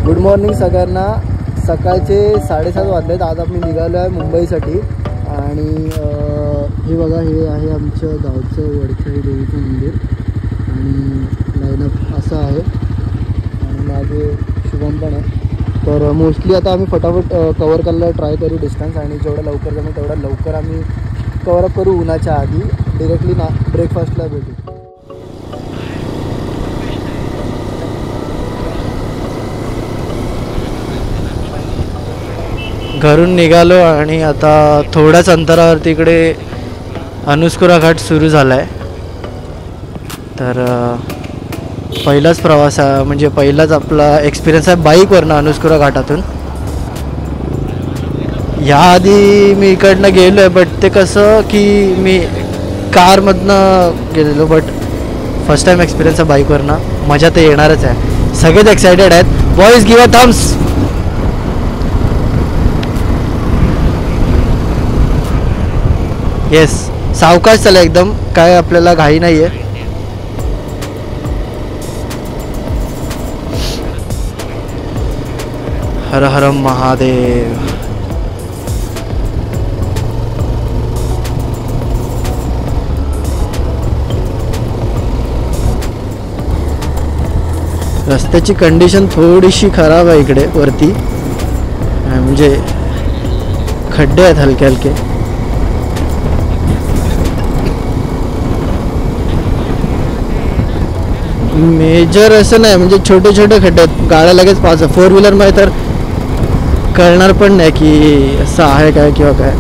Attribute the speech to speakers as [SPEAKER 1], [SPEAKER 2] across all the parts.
[SPEAKER 1] Good morning सगळ्यांना। सकाळचे 7:30 वाजलेत। आज आम्ही निघालो आहे मुंबईसाठी आणि हे बघा, हे आहे आमच्या गावचं वडखळी देवीचं मंदिर आणि लाईनअप असं आहे आणि मागे शुभम पण आहे। तर मोस्टली आता आम्ही फटाफट कवर करायला ट्राय करू डिस्टन्स आणि जेवढं लवकर जमेल तेवढं लवकर आम्ही कवरअप करू उन्हाच्या आधी। डिरेक्टली ब्रेकफास्टला भेटू। घरून निघालो आणि आता थोड्याच अंतरावर तिकडे अनुस्कुरा घाट सुरू झाला आहे। तर पहिलाच प्रवास म्हणजे पहिलाच आपला एक्सपिरियन्स आहे बाईकवरनं अनुस्कुरा घाटातून। याआधी मी इकडनं गेलो आहे बट ते कसं की मी कारमधनं गेलेलो, बट फर्स्ट टाईम एक्सपिरियन्स आहे बाईकवरनं। मजा तर येणारच आहे। सगळेच एक्सायटेड आहेत। Boys give a thumbs. Yes, सावकाश चला एकदम, काय आपल्याला घाई नाही आहे। हर हर महादेव। रस्त्याची कंडिशन थोडीशी खराब आहे इकडे वरती, म्हणजे खड्डे आहेत हलके हलके। मेजर असं नाही, म्हणजे छोटे छोटे खड्डे आहेत। गाड्या लगेच पास, 4 व्हीलरमध्ये तर कळणार पण नाही की असं आहे काय किंवा काय।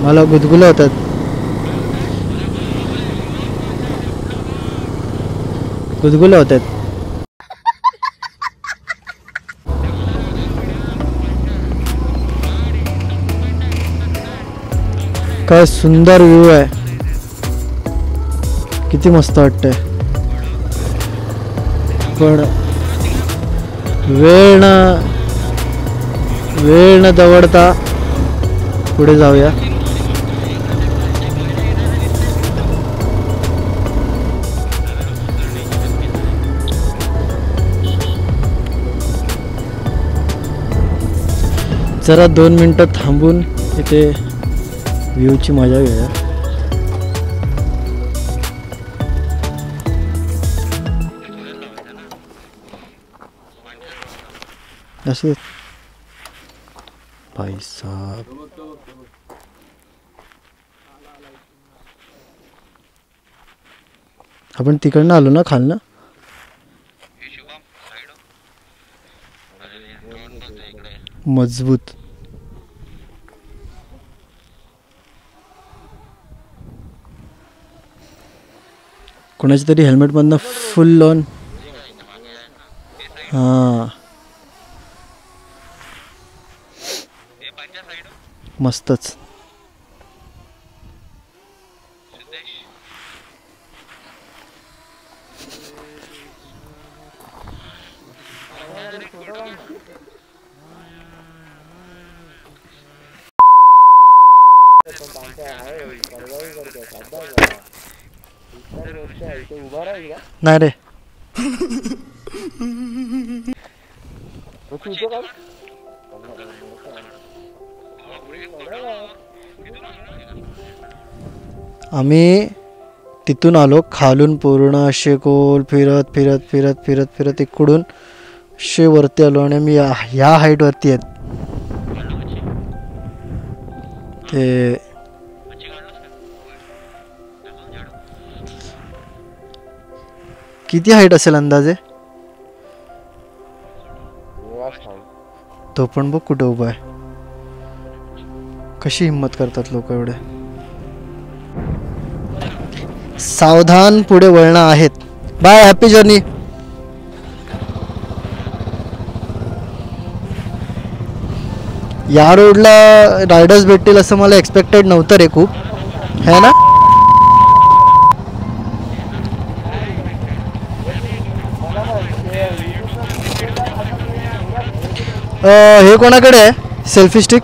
[SPEAKER 1] मला गुदगुल्या होतात। गुदगुल्या होतात। काय सुंदर व्ह्यू आहे, किती मस्त वाटतंय। पण वेळ न दवडता पुढे जाऊया। जरा 2 मिनटं थांबून इथे व्ह्यूची मजा घेऊया। असे भाई साहब, आपण तिकडनं आलो ना खालनं। मजबूत। कोणाच्या तरी हेल्मेट मधनं फुल ऑन। हां, मस्तच। नाही रे. आम्ही तिथून आलो खालून पूर्ण असे गोल फिरत फिरत फिरत फिरत फिरत इकडून असे वरती आलो आणि आम्ही ह्या हाईट वरती आहेत. ते किती हाईट असेल अंदाजे? तो पण बघ कुठे उभा आहे. कशी हिम्मत करतात लोक एवढे. सावधान, पुढे वळणं आहेत. Bye, happy journey. या रोडला रायडर्स भेटतील असं मला एक्सपेक्टेड नव्हतं रे खूप, है ना. हे कोणाकडे आहे सेल्फी स्टिक?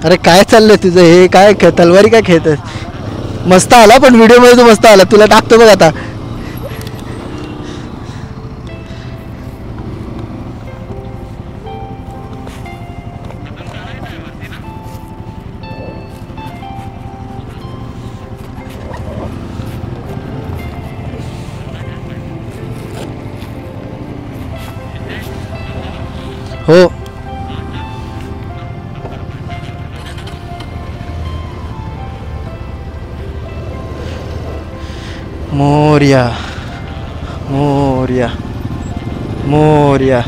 [SPEAKER 1] अरे काय चाललंय तुझं? हे काय तलवारी काय खेळत? मस्त आला पण व्हिडिओ मध्ये तू मस्त आला. तुला टाकतो बघ आता. हो, मोरया मोरया मोरया.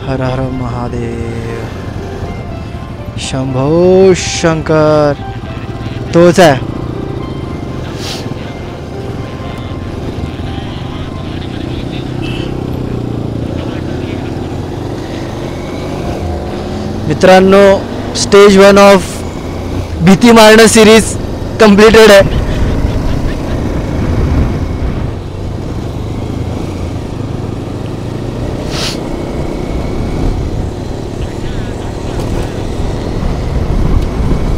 [SPEAKER 1] हर हर महादेव. शंभो शंकर. तोच आहे. मित्रांनो, स्टेज 1 ऑफ भीती मारणं सिरीज कंप्लीटेड आहे.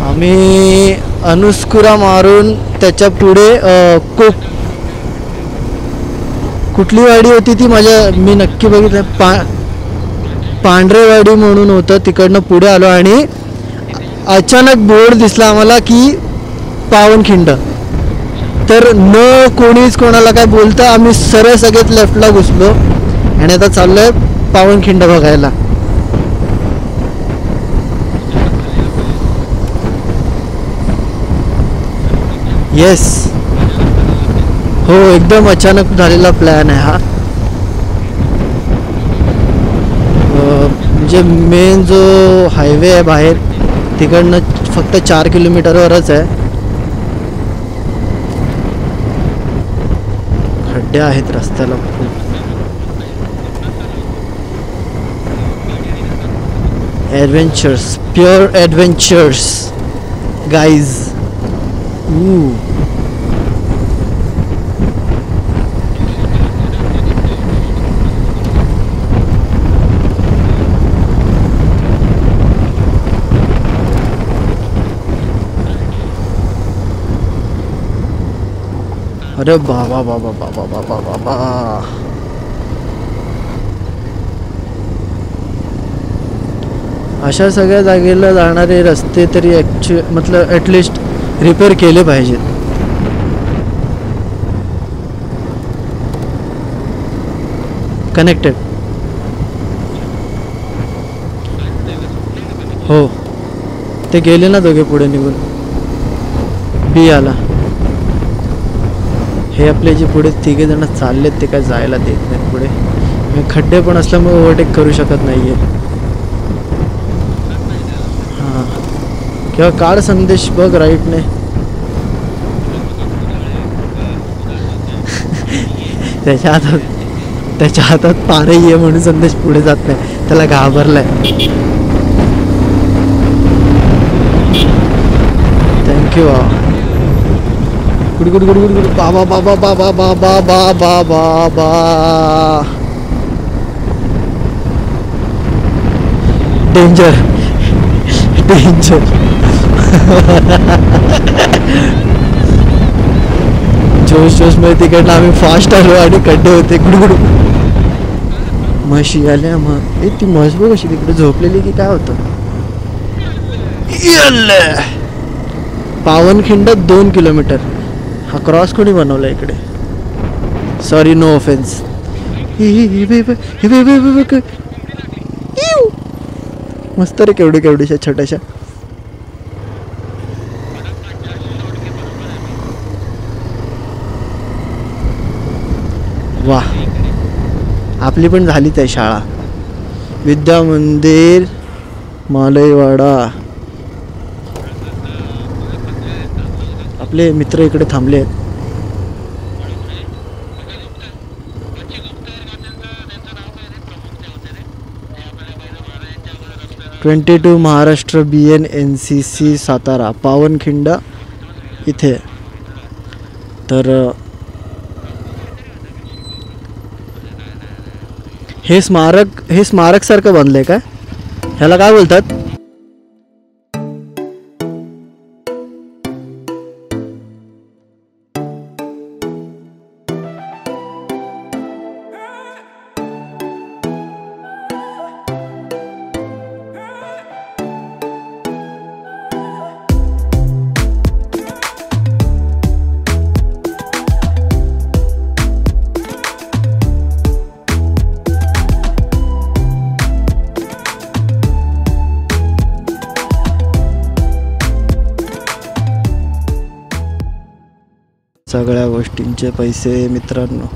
[SPEAKER 1] आम्ही अनुस्कुरा मारून त्याच्या पुढे कुठली वाडी होती ती मी नक्की बघितलं. पांढरेवाडी म्हणून होतं. तिकडनं पुढे आलो आणि अचानक बोर्ड दिसला आम्हाला की पावनखिंड. तर कोणीच कोणाला काय बोलता आम्ही सरळ सगळेच लेफ्टला घुसलो आणि आता चाललोय पावनखिंड बघायला. येस, हो, एकदम अचानक झालेला प्लॅन आहे हा. म्हणजे मेन जो हायवे आहे बाहेर तिकडनं फक्त 4 किलोमीटरवरच आहे. खड्डे आहेत रस्त्याला खूप. Adventures, pure adventures guys. अरे बाबा बाबा बाबा बाबा बाबा. अशा सगळ्या जागेला जाणारे रस्ते तरी मतलब ॲटलिस्ट रिपेअर केले पाहिजेत. कनेक्टेड. हो, ते गेले ना दोघे पुढे निघून. बी आला. हे आपले जे पुढे 3 जण चाललेत ते काय जायला देत नाहीत पुढे. खड्डे पण असल्यामुळे ओव्हरटेक करू शकत नाहीये. हां, किंवा काढ संदेश बघ राईटने. त्याच्या हातात पारे ये म्हणून संदेश पुढे जात नाही. त्याला घाबरलाय. Thank you. Good good good good good. बाबा बाबा बाबा बाबा बाबा बाबा. Danger danger. जोश जोश मध्ये तिकडनं आम्ही फास्ट आलो आणि खड्डे होते गुडगुड. म्हशी आल्या मग. ती म्हस बघ कशी तिकडे झोपलेली की काय होतं. पावनखिंड 2 किलोमीटर. हा क्रॉस कोणी बनवला इकडे. Sorry no offence. मस्त रे केवढ्याशा छोट्याशा. वा आपली पण झालीच आहे शाळा. विद्या मंदिर मालईवाडा. आपले मित्र इकडे थांबले आहेत. (22) महाराष्ट्र BNNCC सातारा पावनखिंड इथे. तर हे स्मारक सारखं बांधलंय का. ह्याला काय बोलतात. सगळ्या गोष्टींचे पैसे मित्रांनो.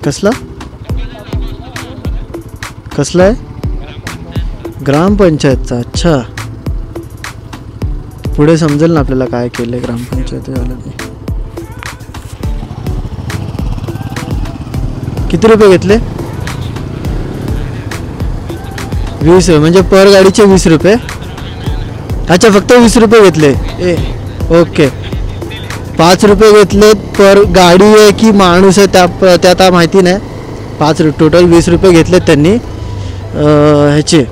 [SPEAKER 1] कसला कसला आहे. ग्रामपंचायतचा. अच्छा पुढे समजेल ना आपल्याला काय केलंय ग्रामपंचायत वाल्यांनी. किती रुपये घेतले. 20 म्हणजे पर गाडीचे 20 रुपये. अच्छा फक्त 20 रुपये घेतले. ओके 5 रुपये घेतले पर गाडी आहे की माणूस आहे त्यात माहिती नाही. 5 टोटल 20 रुपये घेतलेत त्यांनी. ह्याचे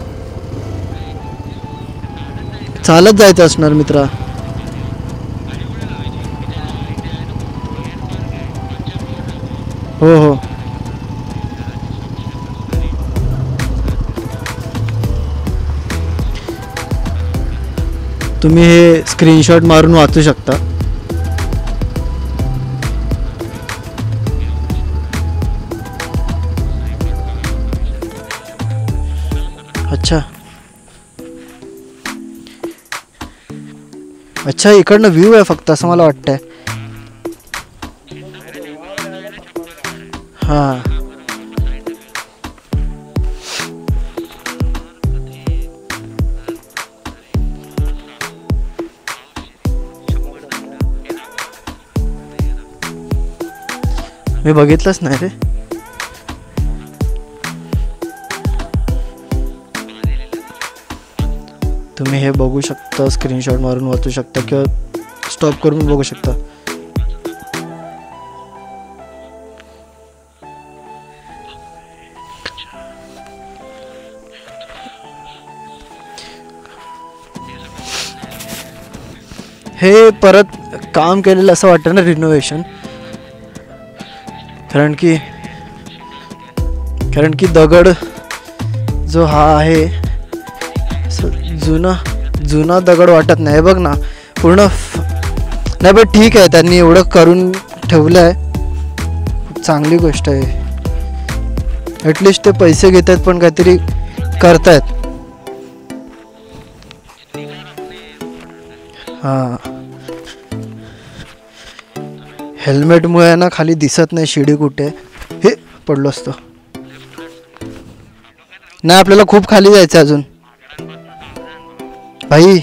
[SPEAKER 1] चालत जायचं असणार मित्रा. हो हो तुम्ही हे स्क्रीनशॉट मारून वाचू शकता. अच्छा अच्छा इकडनं व्ह्यू आहे फक्त असं मला वाटतंय. हां मी बघितलंच नाही रे. तुम्ही हे बघू शकता. स्क्रीनशॉट मारून वाचू शकता किंवा स्टॉप करून बघू शकता. हे परत काम केलेलं असं वाटतं ना रिनोव्हेशन. कारण की दगड जो हा आहे जुना दगड वाटत नाही. बघ ना पूर्ण. नाही पण ठीक आहे त्यांनी एवढं करून ठेवलं आहे. चांगली गोष्ट आहे. ॲटलिस्ट ते पैसे घेत आहेत पण काहीतरी करतायत. हां हेल्मेटमुळे ना खाली दिसत नाही शिडी कुठे. हे पडलो असतो. नाही आपल्याला खूप खाली जायचं अजून भाई.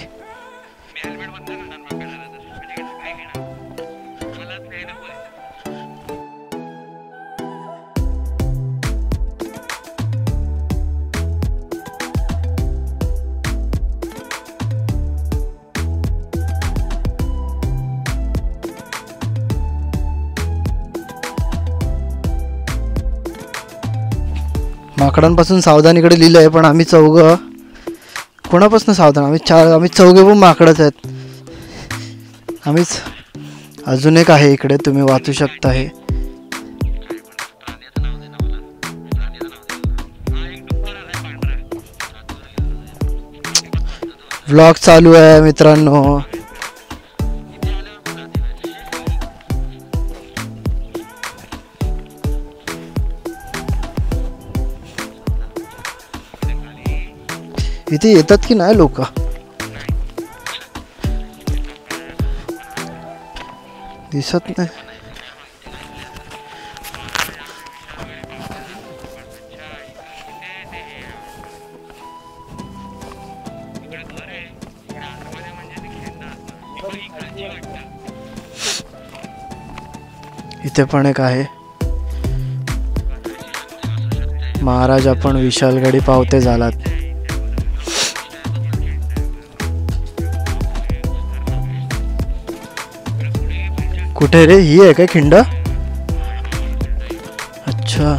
[SPEAKER 1] माकडांपासून सावधान इकडे लिहिलं आहे, पण आम्ही चौघं कोणापासून सावधान? आम्ही चौघे पण माकडच आहेत. आम्हीच. अजून एक आहे इकडे, तुम्ही वाचू शकता. हे व्लॉग चालू आहे मित्रांनो. इथे येतात की नाही लोक? दिसत नाही. इथे पण एक आहे. महाराज आपण विशालगडी पावते झालात. कुठे रे? ही आहे काय खिंड? अच्छा.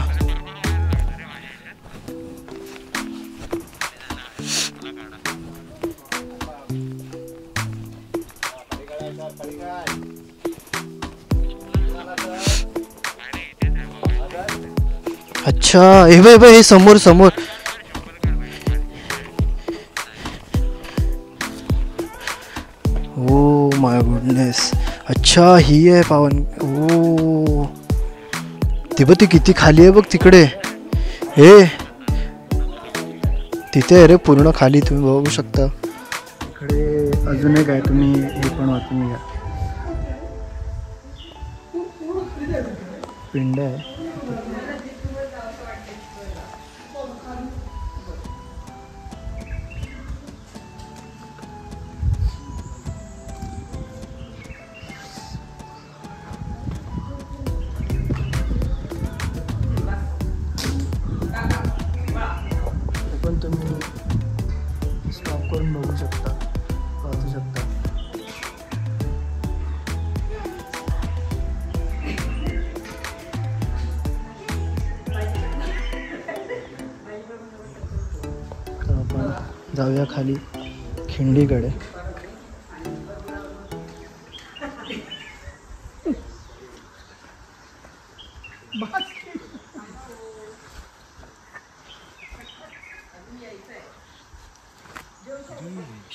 [SPEAKER 1] अच्छा, हे समोर समोर. Oh my goodness. अच्छा, ही आहे पावन. ओ ती बघ, ती किती खाली आहे बघ तिकडे. हे तिथे आहे रे पूर्ण खाली, तुम्ही बघू शकता. इकडे अजून एक आहे, तुम्ही हे पण वाचून घ्या. पिंड आहे. पण तुम्ही स्टॉप करून बघू शकता, वाचू शकता. तर आपण जाऊया खाली खिंडीकडे.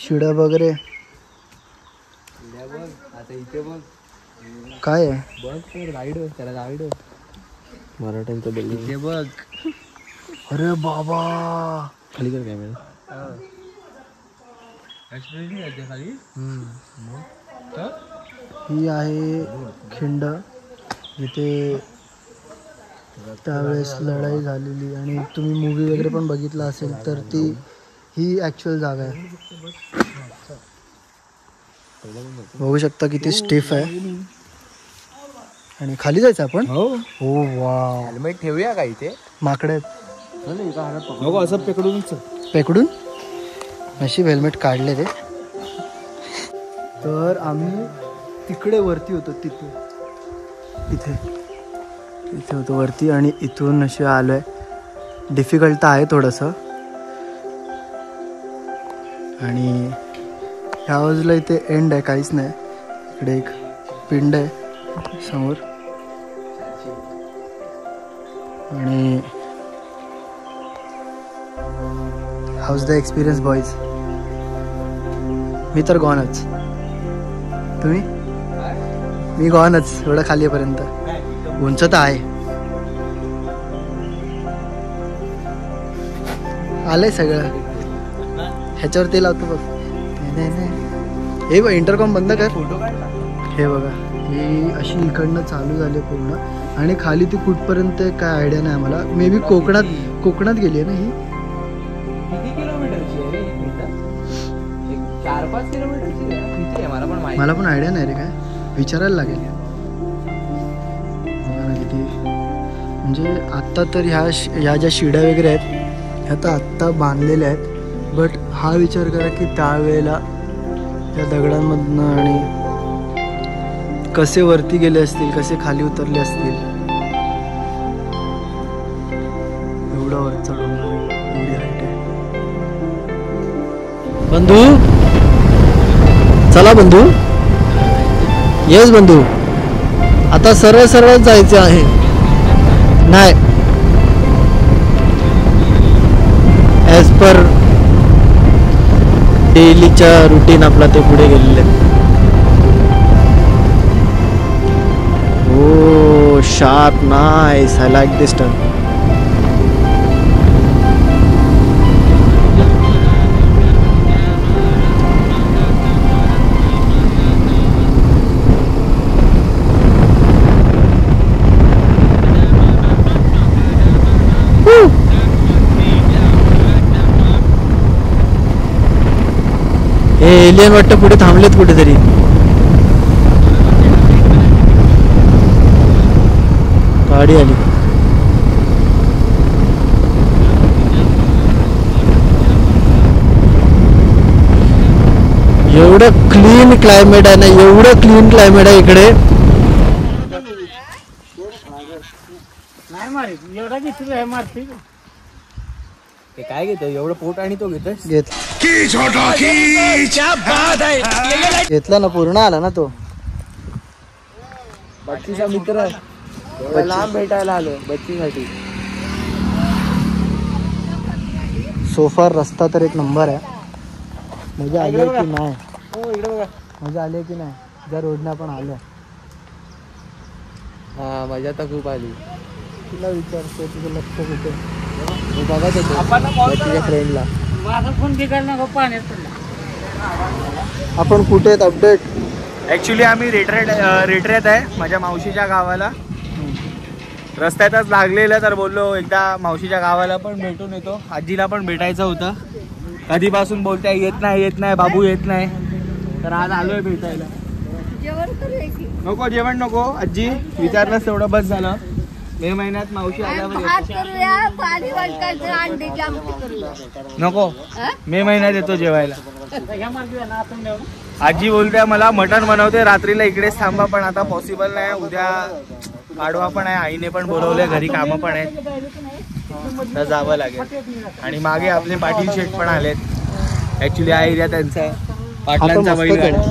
[SPEAKER 1] शिड्या वगैरे
[SPEAKER 2] आता इथे बघ
[SPEAKER 1] काय आहे?
[SPEAKER 2] बघ गाईड, त्याला गाईड मराठ्यांचं बिल्डिंग इथे बघ.
[SPEAKER 1] अरे बाबा,
[SPEAKER 2] खाली कर कॅमेरा. खाली
[SPEAKER 1] ही आहे खिंड. इथे त्यावेळेस लढाई झालेली, आणि तुम्ही मूवी वगैरे पण बघितला असेल तर ती ही ॲक्च्युअल जागा आहे. बघू शकता किती स्टिफ आहे. आणि खाली जायचं आपण. हो वा,
[SPEAKER 2] हेल्मेट ठेवूया का इथे?
[SPEAKER 1] माकडे आहेत.
[SPEAKER 2] नको असं
[SPEAKER 1] पेकडून नशीब हेल्मेट काढले ते. तर आम्ही तिकडे वरती होतो, इथे होतो वरती, आणि इथून अशी आलो आहे. डिफिकल्ट तर आहे थोडंसं. आणि ह्या बाजूला इथे एंड आहे, काहीच नाही. इकडे एक पिंड आहे समोर. आणि हाऊज द एक्सपिरियन्स बॉईज? मी तर गॉनच. तुम्ही? मी गॉनच एवढं खालीपर्यंत. उंच तर आहे. आलंय सगळं. ह्याच्यावर ते लावतो बघ. हे बघ, इंटरकॉम बंद कर. हे बघा, ही अशी इकडनं चालू झाली पूर्ण, आणि खाली ती कुठपर्यंत काय आयडिया नाही आम्हाला. मे बी कोकणात गेली आहे ना ही.
[SPEAKER 2] किती किलोमीटरची आहे रे? 4-5 किलोमीटरची आहे.
[SPEAKER 1] मला पण आयडिया नाही रे, काय विचारायला लागेल. किती म्हणजे आत्ता तर ह्या ज्या शिड्या वगैरे आहेत ह्या तर आत्ता बांधलेल्या आहेत. बट हा विचार करा की त्यावेळेला त्या दगडांमधनं आणि कसे वरती गेले असतील, कसे खाली उतरले असतील. एवढं डोंगरावर चढून एवढी हाईट आहे. बंधू चला बंधू. येस बंधू. आता सरळ सरळ जायचे आहे. नाही ॲज पर डेलीच्या रुटीन आपला ते पुढे गेलेले. Oh sharp nice. I like this turn. हे एलियन वाटतं पुढे थांबलेत कुठेतरी. गाडी आली. एवढं क्लीन क्लायमेट आहे ना, एवढं क्लीन क्लायमेट आहे इकडे.
[SPEAKER 2] ते काय घेतो एवढं पोट आणि तो घेतोय.
[SPEAKER 1] घेतला ना, पूर्ण आला ना तो.
[SPEAKER 2] बच्चीचा मित्र लांब भेटायला आलो बच्चीसाठी.
[SPEAKER 1] सोफार रस्ता तर एक नंबर आहे. मजा आली की नाही? मजा आली की नाही? ज्या रोडने आपण आलो.
[SPEAKER 2] हा मजा तर खूप आली.
[SPEAKER 1] तुला विचारतो तुझं लक्ष कुठे?
[SPEAKER 2] बघत होतो बच्चीच्या फ्रेंडला.
[SPEAKER 1] आपण कुठे आहेत? अपडेट.
[SPEAKER 3] ॲक्च्युली आम्ही रेटऱ्यात आहे माझ्या मावशीच्या गावाला. रस्त्यातच लागलेलं तर बोललो एकदा मावशीच्या गावाला पण भेटून येतो. आजीला पण भेटायचं होतं. कधीपासून बोलताय येत नाही बाबू येत नाही. तर आज आलोय भेटायला. नको जेवण नको आजी, विचारलंच तेवढं बस झालं. मे महिन्यात मावशी आल्यावर नको, मे महिन्यात येतो जेवायला. आजी बोलते मला मटण बनवते रात्रीला इकडेच थांबा, पण आता पॉसिबल नाही. उद्या पाडवा पण आहे, आईने पण बोलवलंय, घरी कामं पण आहेत, तर जावं लागेल. आणि मागे आपले पाटील शेठ पण आलेत. ऍक्च्युली हा एरिया त्यांचा पाटलांचा बैलगाडा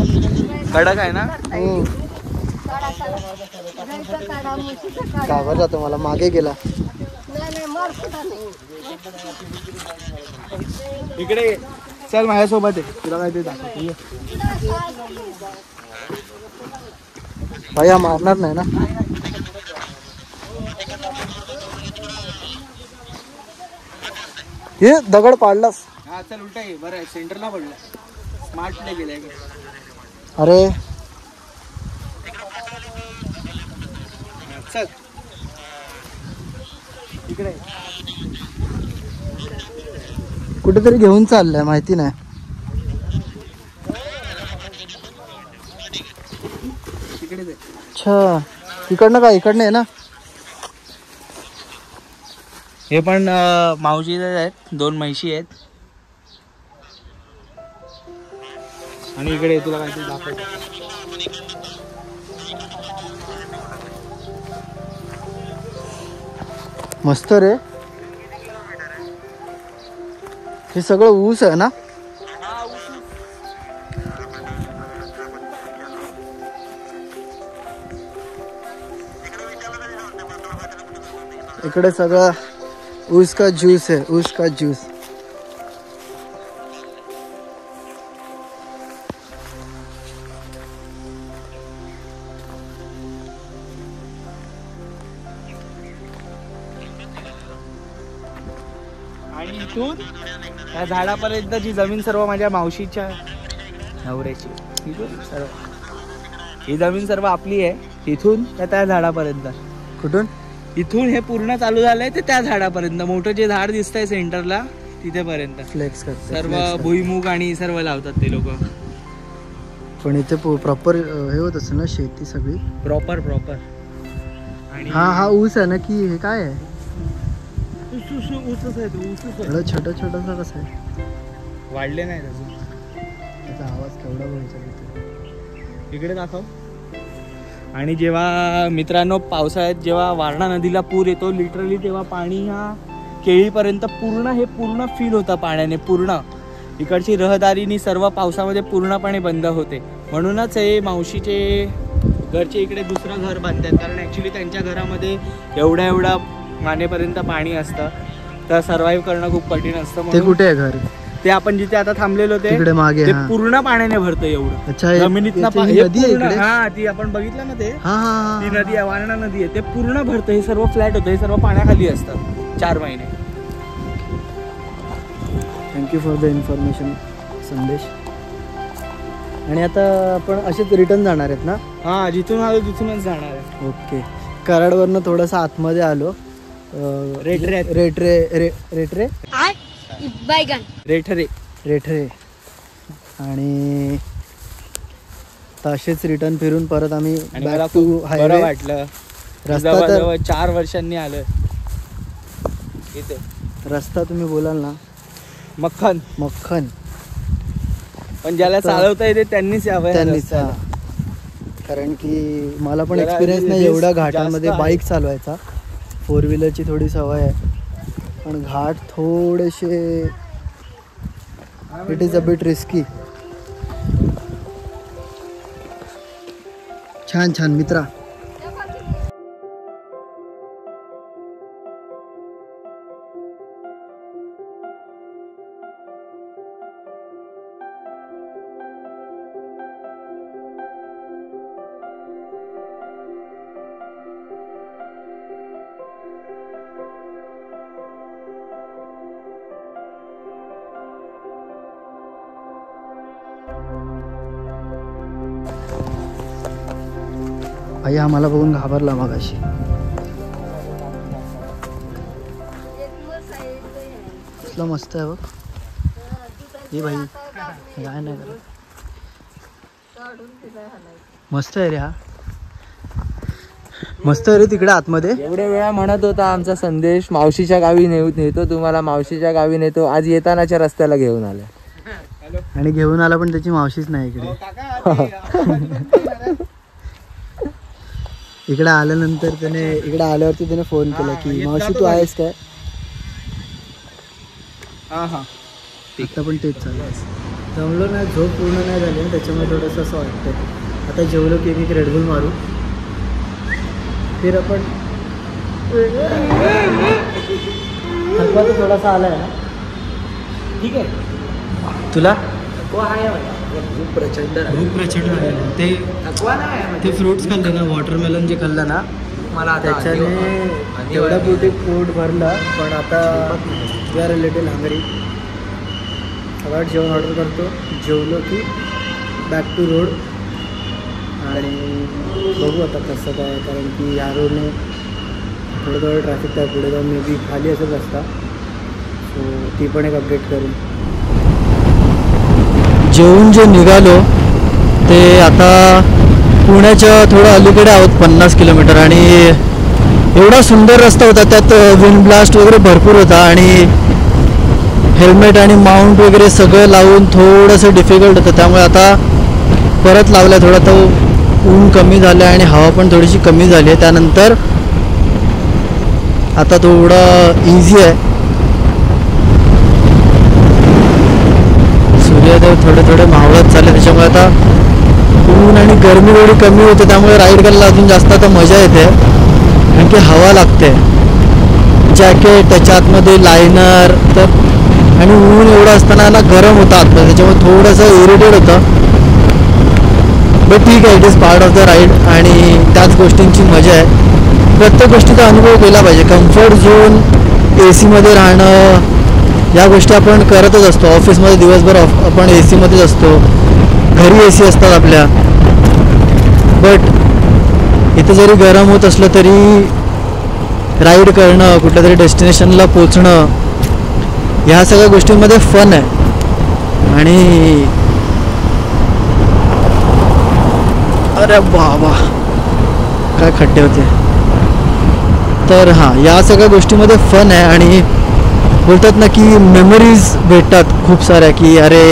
[SPEAKER 3] कडक आहे ना.
[SPEAKER 1] घाबरला तो मला, मागे गेला.
[SPEAKER 3] इकडे चल माझ्यासोबत आहे, तुला काय ते दाखवतो.
[SPEAKER 1] भैया मारणार नाही ना? हे दगड पाडलास.
[SPEAKER 3] हा चल उलटा आहे. बरं सेंटरला पडला. स्मार्ट प्ले गेलाय.
[SPEAKER 1] अरे
[SPEAKER 3] चल इकडे
[SPEAKER 1] कुठेतरी घेऊन चाललाय माहिती नाही. अच्छा इकडनं का? इकडनं आहे ना.
[SPEAKER 3] हे पण मावशीचे आहेत, 2 म्हशी आहेत. आणि इकडे तुला काहीतरी दाखवतो.
[SPEAKER 1] मस्त रे. हे सगळं ऊस आहे ना? इकडे सगळं ऊस का ज्यूस है, ऊस का ज्यूस.
[SPEAKER 3] आणि इथून त्या झाडापर्यंतची जमीन सर्व माझ्या मावशीच्या नवऱ्याची. सर्व ही जमीन सर्व आपली आहे. तिथून त्या झाडापर्यंत.
[SPEAKER 1] कुठून?
[SPEAKER 3] इथून हे पूर्ण चालू झालंय ते त्या झाडापर्यंत. मोठं जे झाड दिसतंय सेंटरला तिथेपर्यंत
[SPEAKER 1] फ्लेक्स करतात.
[SPEAKER 3] सर्व भुईमुग आणि सर्व लावतात ते लोक.
[SPEAKER 1] पण इथे प्रॉपर हे होत असेल ना शेती सगळी.
[SPEAKER 3] प्रॉपर आणि
[SPEAKER 1] हा ऊस आहे ना की हे काय आहे?
[SPEAKER 3] ऊसच आहे.
[SPEAKER 1] एवढं छोटं छोटंसं कसं आहे?
[SPEAKER 3] वाढले नाही अजून.
[SPEAKER 1] त्याचा आवाज केवढा व्हायचा
[SPEAKER 3] इकडे दाखव. आणि जेव्हा मित्रांनो पावसाळ्यात जेव्हा वारणा नदीला पूर येतो लिटरली, तेव्हा पाणी हा केळीपर्यंत पूर्ण हे पूर्ण फील होतं पाण्याने. पूर्ण इकडची रहदारीनी सर्व पावसामध्ये पूर्णपणे बंद होते. म्हणूनच हे मावशीचे घरचे इकडे दुसरं घर बांधतात, कारण ॲक्च्युली त्यांच्या घरामध्ये एवढ्या मानेपर्यंत पाणी असतं, तर सर्व्हाइव्ह करणं खूप कठीण असतं.
[SPEAKER 1] ते कुठे आहे घर?
[SPEAKER 3] ते आपण जिथे आता थांबलेलो
[SPEAKER 1] तिकडे मागे
[SPEAKER 3] ते पूर्ण पाण्याने भरतं एवढं.
[SPEAKER 1] अच्छा,
[SPEAKER 3] जमिनीतनं
[SPEAKER 1] नदी आहे इकडे?
[SPEAKER 3] हा, ती आपण बघितलं ना ते,
[SPEAKER 1] हा
[SPEAKER 3] ती नदी आहे, वारणा नदी आहे. ते पूर्ण भरतं, हे सर्व फ्लॅट होतं, हे सर्व पाण्याखाली असतं 4 महिने.
[SPEAKER 1] थँक्यू फॉर द इन्फॉर्मेशन संदेश. आणि आता आपण असेच रिटर्न जाणार आहेत ना?
[SPEAKER 3] हा, जिथून आलो तिथूनच जाणार आहे.
[SPEAKER 1] ओके. कराडवरनं थोडंसं आतमध्ये आलो. रेठरे आणि तसेच रिटर्न फिरून परत आम्ही
[SPEAKER 3] मला खूप बरं वाटलं.
[SPEAKER 1] रस्ता तर
[SPEAKER 3] 4 वर्षांनी आलं इथे.
[SPEAKER 1] रस्ता तुम्ही बोलाल ना, मक्खन. पण
[SPEAKER 3] ज्याला चालवता येते त्यांनीच यावं.
[SPEAKER 1] कारण की मला पण एक्सपिरियन्स नाही एवढ्या घाटामध्ये बाईक चालवायचा. 4 व्हीलरची थोडी सवय आहे, पण घाट थोडेसे it is a bit risky. छान मित्रा. आई आम्हाला बघून घाबरला मगाशी. कसला मस्त आहे बघ. ये भाई काय नाही करत. मस्त आहे रे हा. मस्त आहे रे तिकडे आतमध्ये.
[SPEAKER 2] एवढ्या वेळा म्हणत होता आमचा संदेश मावशीच्या गावी नेतो तुम्हाला, मावशीच्या गावी नेतो. आज येतानाच्या रस्त्याला घेऊन आला.
[SPEAKER 1] आणि घेऊन आला पण त्याची मावशीच नाही इकडे. इकडे आल्यानंतर इकडे आल्यावरती त्याने फोन केला की मावशी तू आहेस काय. आता पण तेच चालू आहे. जमलो नाही, झोप पूर्ण नाही झाली ना, त्याच्यामुळे थोडंसं असं वाटतं. आता जेवलो की एक रेडबुल मारू, फिर आपण थकवा तर थोडासा आलाय ना. ठीक आहे तुला भूक प्रचंड आहे. ते फ्रुट्स खाल्ले ना, वॉटरमेलन जे खाल्लं ना, मला त्याच्याने तेवढा पोट भरला. पण आता वी आर लिटिल हंगरी. सगळं जेवण ऑर्डर करतो, जेवलो की बॅक टू रोड. आणि बघू आता कसं काय, कारण की या रोडने थोडं ट्रॅफिक आहे पुढे जाऊन. मे बी खाली असेल रस्ता, सो ती पण एक अपडेट करू. जेवून जे निघालो ते आता पुण्याच्या थोडं अलीकडे आहोत 50 किलोमीटर. आणि एवढा सुंदर रस्ता होता, त्यात विंड ब्लास्ट वगैरे भरपूर होता. आणि हेल्मेट आणि माउंट वगैरे सगळं लावून थोडंसं डिफिकल्ट होतं. त्यामुळे आता परत लावलं. थोडा तो ऊन कमी झालं आणि हवा पण थोडीशी कमी झाली आहे. त्यानंतर आता थोडं इझी आहे. सूर्योदय थोडे मावळत चालले, त्याच्यामुळे आता ऊन आणि गरमी थोडी कमी होते. त्यामुळे राईड करायला अजून जास्त आता मजा येते, कारण की हवा लागते. जॅकेट त्याच्या आतमध्ये लायनर तर, आणि ऊन एवढं असताना ना गरम होतं आतमध्ये, त्याच्यामुळे थोडंसं इरिटेट होतं. बट ठीक आहे, it is part of the ride. आणि त्याच गोष्टींची मजा आहे. प्रत्येक गोष्टीचा अनुभव केला पाहिजे. कम्फर्ट झोन, AC मध्ये राहणं, या गोष्टी आपण करतच असतो. ऑफिसमध्ये दिवसभर आपण AC मध्येच असतो, घरी AC असतात आपल्या. बट इथं जरी गरम होत असलं तरी राईड करणं, कुठल्या तरी डेस्टिनेशनला पोचणं, ह्या सगळ्या गोष्टींमध्ये फन आहे. आणि अरे बाबा काय खड्डे होते. तर हां, या सगळ्या गोष्टीमध्ये फन आहे. आणि बोलतात ना की मेमरीज भेटतात खूप साऱ्या, की अरे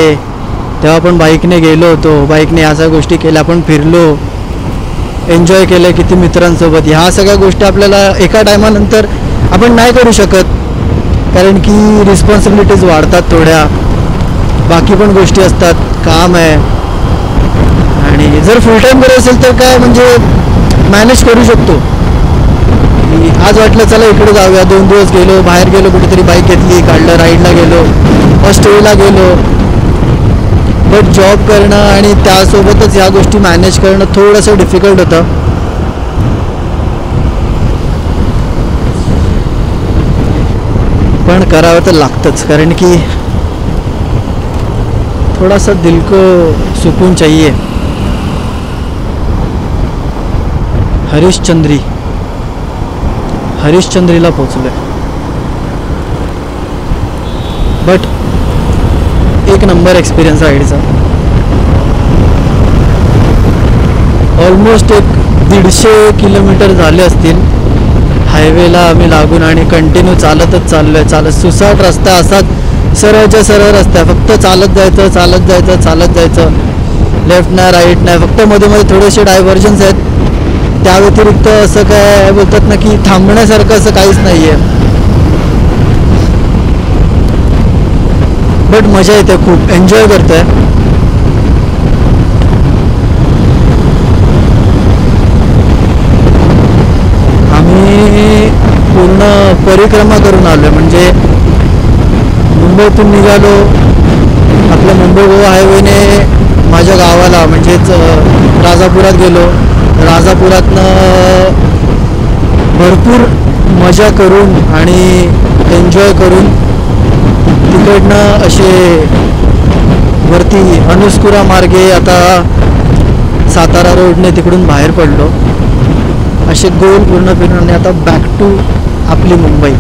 [SPEAKER 1] तेव्हा आपण बाईकने गेलो होतो, बाईकने ह्या सगळ्या गोष्टी केल्या, आपण फिरलो, एन्जॉय केलं किती मित्रांसोबत. ह्या सगळ्या गोष्टी आपल्याला एका टायमानंतर आपण नाही करू शकत. कारण की रिस्पॉन्सिबिलिटीज वाढतात थोड्या, बाकी पण गोष्टी असतात, काम आहे. आणि जर फुल टाईम करत असेल तर काय म्हणजे मॅनेज करू शकतो. आज वाटलं चला इकडे जाऊया, 2 दिवस गेलो, बाहेर गेलो, कुठेतरी बाईक घेतली, काढलं, राईडला गेलो, ऑस्ट्रेलियाला गेलो. बट जॉब करणं आणि त्यासोबतच ह्या गोष्टी मॅनेज करणं थोडंसं डिफिकल्ट होतं. पण करावं तर लागतंच, कारण की थोडासा दिल को सुकून चाहिए. हरिश्चंद्रीला पोचलोय. बट एक नंबर एक्सपिरियन्स राईडचा. ऑलमोस्ट एक 150 किलोमीटर झाले असतील हायवेला आम्ही लागून, आणि कंटिन्यू चालतच चाललोय. सुसाट रस्ता, असाच सरळच्या सरळ रस्ता, फक्त चालत जायचं. लेफ्ट नाही, राईट नाही, फक्त मध्ये मध्ये थोडेसे डायव्हर्जन्स आहेत. त्या व्यतिरिक्त असं काय बोलतात ना की थांबण्यासारखं असं काहीच नाही आहे. बट मजा येते, खूप एन्जॉय करतोय. आम्ही पूर्ण परिक्रमा करून आलो, म्हणजे मुंबईतून निघालो, आपल्या मुंबई गोवा हायवेने माझ्या गावाला म्हणजेच राजापुरात गेलो. राजापुरातनं भरपूर मजा करून आणि एन्जॉय करून तिकडनं असे वरती अनुस्कुरा मार्गे आता सातारा रोडने तिकडून बाहेर पडलो. असे गोल पूर्ण फिरून आणि आता बॅक टू आपली मुंबई.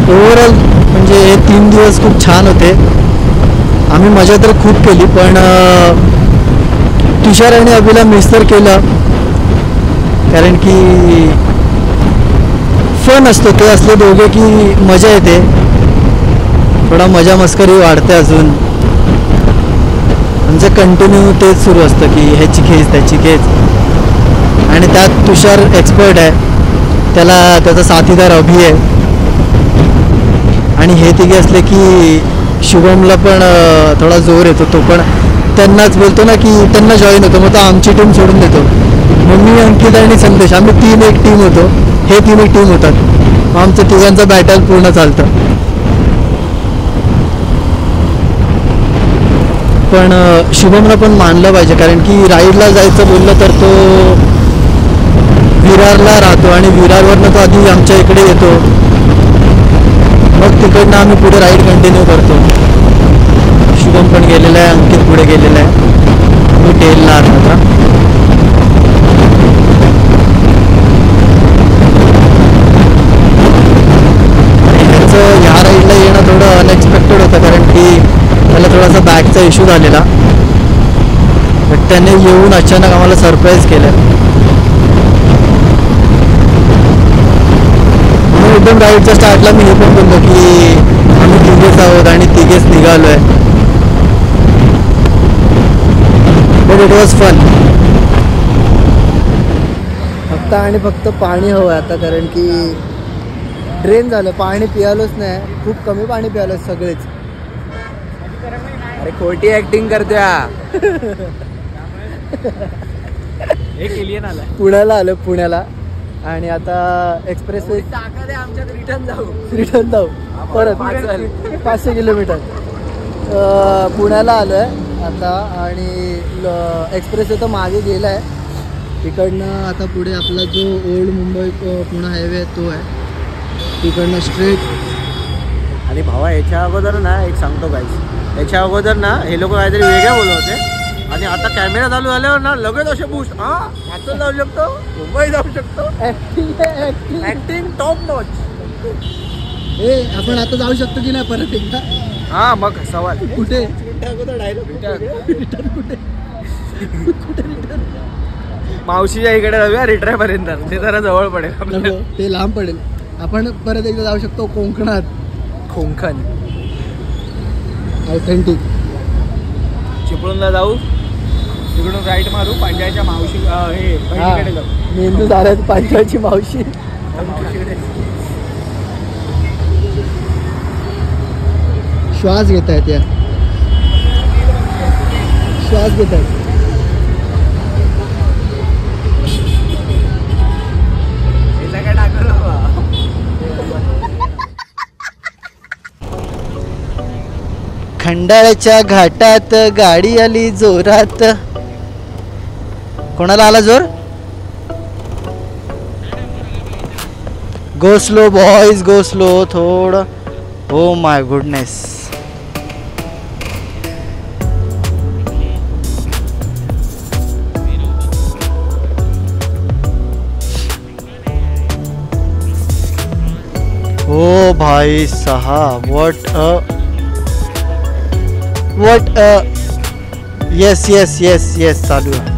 [SPEAKER 1] ओव्हरऑल म्हणजे हे 3 दिवस खूप छान होते. आम्ही मजा तर खूप केली, पण तुषार आणि अभिला मिस तर केलं, कारण की फन असतो ते असले दोघे की मजा येते, थोडा मजा मस्करी वाढते. अजून आमचं कंटिन्यू तेच सुरू असतं की ह्याची खेच त्याची खेच, आणि त्यात तुषार एक्सपर्ट आहे, त्याला त्याचा साथीदार अभि आहे, आणि हे तिघे असले की शुभमला पण थोडा जोर येतो. तो पण त्यांनाच बोलतो ना की त्यांना जॉईन होतो, मग तो आमची टीम सोडून देतो. मग मी, अंकित आणि संदेश आम्ही 3 एक टीम होतो, हे 3 एक टीम होतात. मग आमचं तिघांचं बॅटल पूर्ण चालतं. पण शुभमला पण मानलं पाहिजे, कारण की राईडला जायचं बोललं तर तो विरारला राहतो, आणि विरारवरनं तो आधी आमच्या इकडे येतो, मग तिकडनं आम्ही पुढे राईड कंटिन्यू करतो. शुभम पण गेलेला आहे, अंकित पुढे गेलेला आहे, मी टेलला आता. आणि ह्याचं ह्या राईडला येणं थोडं अनएक्सपेक्टेड होतं, कारण की त्याला थोडासा बॅकचा इश्यू झालेला, बट त्याने येऊन अचानक आम्हाला सरप्राईज केलं. एकदम राईडच्या स्टार्टला मी हे पण बोललो की आम्ही तिघेच आहोत आणि तिघेच निघालो आहे. But it was fun. फक्त आणि फक्त पाणी हवं आता, कारण की ड्रेन झालं, पाणी पियालोच नाही, खूप कमी पाणी पियालो सगळेच.
[SPEAKER 2] अरे खोटी ऍक्टिंग करतोय.
[SPEAKER 1] पुण्याला आलो, पुण्याला, आणि आता एक्सप्रेस वे रिटर्न जाऊ परत 500 किलोमीटर पुण्याला आलो आहे आता. आणि एक्सप्रेस वे तर मागे गेला आहे, तिकडनं आता पुढे आपला जो ओल्ड मुंबई पुणे हायवे आहे तो आहे, तिकडनं स्ट्रेट.
[SPEAKER 3] आणि भावा याच्या अगोदर ना एक सांगतो गाईस, याच्या अगोदर ना हे लोक काहीतरी वेगळं बोलत होते, आणि आता कॅमेरा चालू झाल्यावर ना लगेच असे बूस्ट, हातून जाऊ शकतो, मुंबई जाऊ शकतो. Acting top notch.
[SPEAKER 1] आपण आता जाऊ शकतो की नाही परत एकदा?
[SPEAKER 3] हा मग सवाल
[SPEAKER 1] कुठे?
[SPEAKER 3] मावशीच्या इकडे जाऊया रिट्राय पर्यंत, ते जरा जवळ पडेल,
[SPEAKER 1] ते लांब पडेल. आपण परत एकदा जाऊ शकतो कोकणात.
[SPEAKER 3] कोकण
[SPEAKER 1] ऑथेंटिक.
[SPEAKER 3] चिपळूणला जाऊ, तिकडून राईट मारू पंजाच्या मावशी हे बहिणीकडे जाऊ.
[SPEAKER 1] मेंदू झाला पंचायची मावशी. श्वास घेत आहेत या, श्वास घेत आहेत. खंडाळ्याच्या घाटात गाडी आली जोरात. कोणाला आला जोर? Go slow boys, go slow थोडं. ओ माय गुडनेस. ओ भाई साहब, what yes चालू आहे.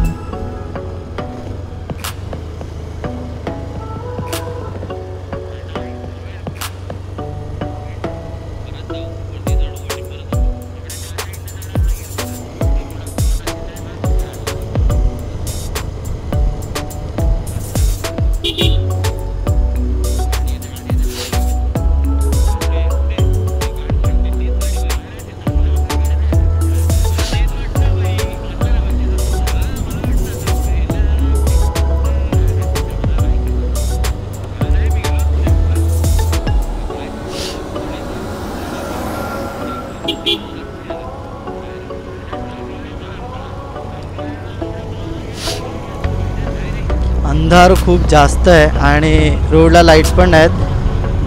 [SPEAKER 1] अंधार खूप जास्त आहे आणि रोडला लाईट्स पण नाहीत.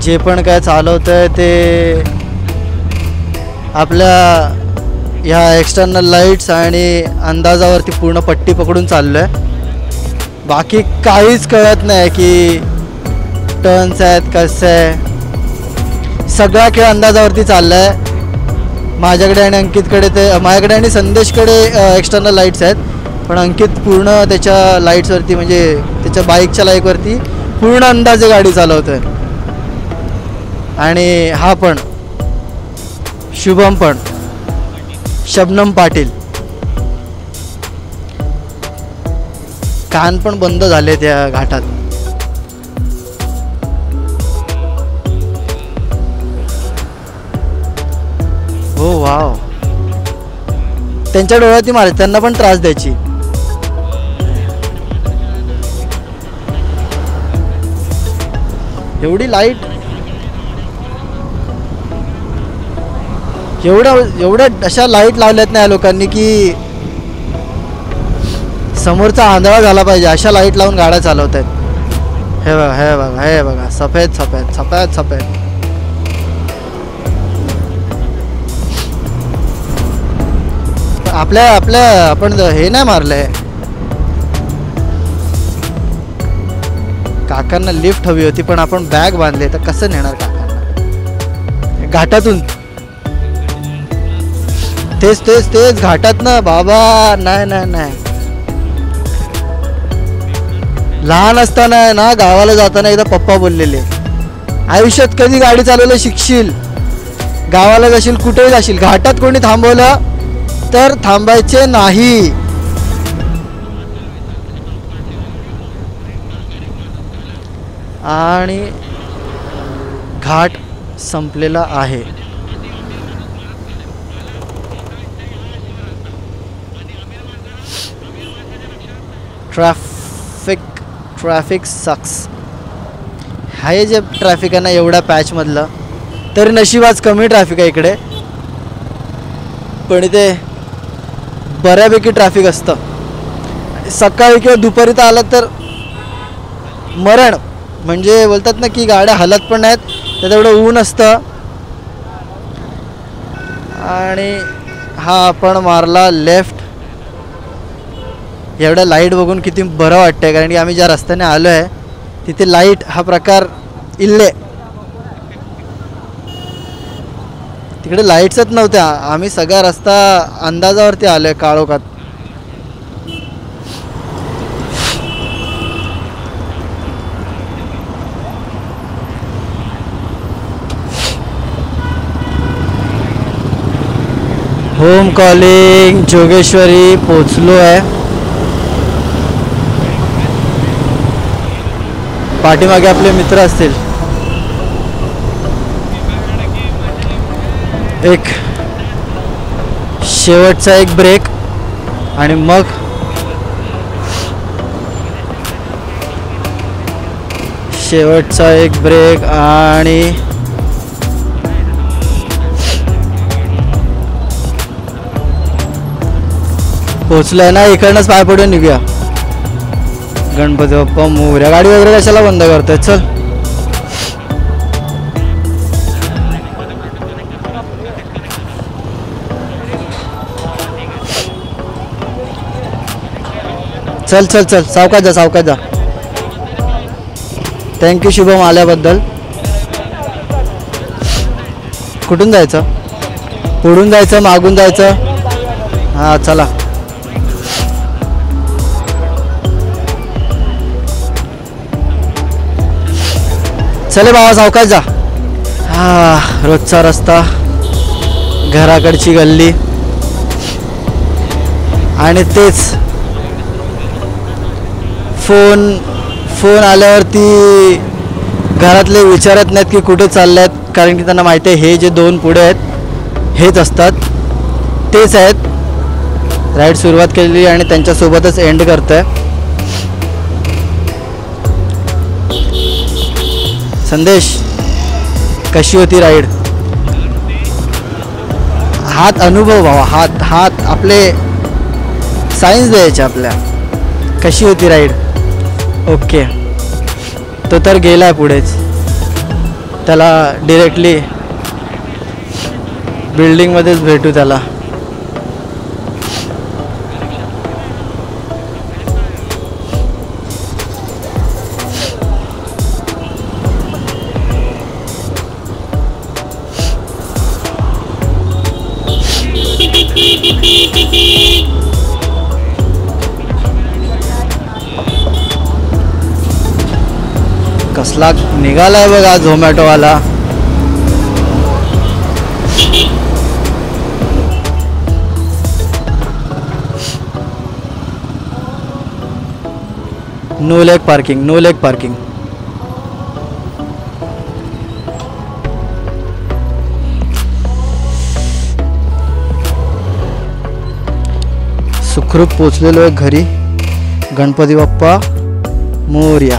[SPEAKER 1] जे पण काय चालवतं आहे ते आपल्या ह्या एक्सटर्नल लाईट्स आणि अंदाजावरती पूर्ण पट्टी पकडून चाललो आहे. बाकी काहीच कळत नाही की टर्न्स आहेत कसं आहे. सगळा खेळ अंदाजावरती चालला आहे. माझ्याकडे आणि अंकितकडे माझ्याकडे आणि संदेशकडे एक्सटर्नल लाईट्स आहेत, पण अंकित पूर्ण त्याच्या लाईट्सवरती म्हणजे त्याच्या बाईकच्या लाईटवरती पूर्ण अंदाजे गाडी चालवतो आहे. आणि हा पण शुभम पण, शबनम पाटील, कान पण बंद झाले त्या घाटात. हो वाव, त्यांच्या डोळ्यात मारे, त्यांना पण त्रास द्यायची. एवढी लाईट, एवढ्या अशा लाईट लावल्यात ना या लोकांनी की समोरचा आंधळा झाला पाहिजे अशा लाईट लावून गाड्या चालवत आहेत. हे बघा हे बघा हे बघा, सफेद सफेद सफेद सफेद. आपण हे नाही मारलंय. काकांना लिफ्ट हवी होती पण आपण बॅग बांधले, तर कसं नेणार काकांना घाटातून? तेच तेच तेच घाटात ना बाबा. नाही नाही नाही, लहान असताना ना गावाला जाताना एकदा पप्पा बोललेले, आयुष्यात कधी गाडी चालवलं शिकशील, गावाला जाशील कुठेही जाशील, घाटात कोणी थांबवलं तर थांबायचे नाही. आणि घाट संपलेला आहे. ट्रॅफिक सक्स. हे जे ट्रॅफिक आहे ना एवढ्या पॅचमधलं, तरी नशिबाच कमी ट्रॅफिक आहे इकडे, पण इथे बऱ्यापैकी ट्रॅफिक असतं. सकाळी किंवा दुपारी तर आलं तर मरण, म्हणजे बोलतात ना की गाड्या हलत पण नाहीत, तर तेवढं ऊन असतं. आणि हा आपण मारला लेफ्ट. एवढ्या लाईट बघून किती बरं वाटतंय, कारण की आम्ही ज्या रस्त्याने आलो आहे तिथे लाईट हा प्रकार इल्ले, तिकडे लाईट्सच नव्हत्या. आम्ही सगळा रस्ता अंदाजावरती आलोय काळोखात. होम कॉलिंग जोगेश्वरी पोचलो आहे. पाठीमागे आपले मित्र असतील. एक शेवटचा एक ब्रेक आणि मग शेवटचा एक ब्रेक आणि पोचलाय ना. इकडनंच पाय पडून निघूया. गणपती बाप्पा मोरया. गाडी वगैरे कशाला बंद करतोय. चल चल चल चल सावकाश जा सावकाश जा. थँक्यू शुभम आल्याबद्दल. कुठून जायचं. पुढून जायचं मागून जायचं. हां चला. चले बाबा सावकाश जा. हा रोजचा रस्ता घराकडची गल्ली आणि तेच फोन आल्यावरती घरातले विचारत नाहीत की कुठे चालले आहेत, कारण की त्यांना माहिती आहे हे जे दोन पुढे आहेत हेच असतात, तेच आहेत. राईड सुरुवात केली आणि त्यांच्यासोबतच एंड करतोय. संदेश कशी होती राईड. हात अनुभव भावा. हात आपले सायन्स द्यायचे आपल्या. कशी होती राईड. ओके. तो तर गेलाय पुढेच. त्याला डिरेक्टली बिल्डिंगमध्येच भेटू त्याला. कसला निघालाय बघा झोमॅटोवाला. No leg parking. No leg parking. सुखरूप पोचलेलो आहे घरी. गणपती बाप्पा मोरया.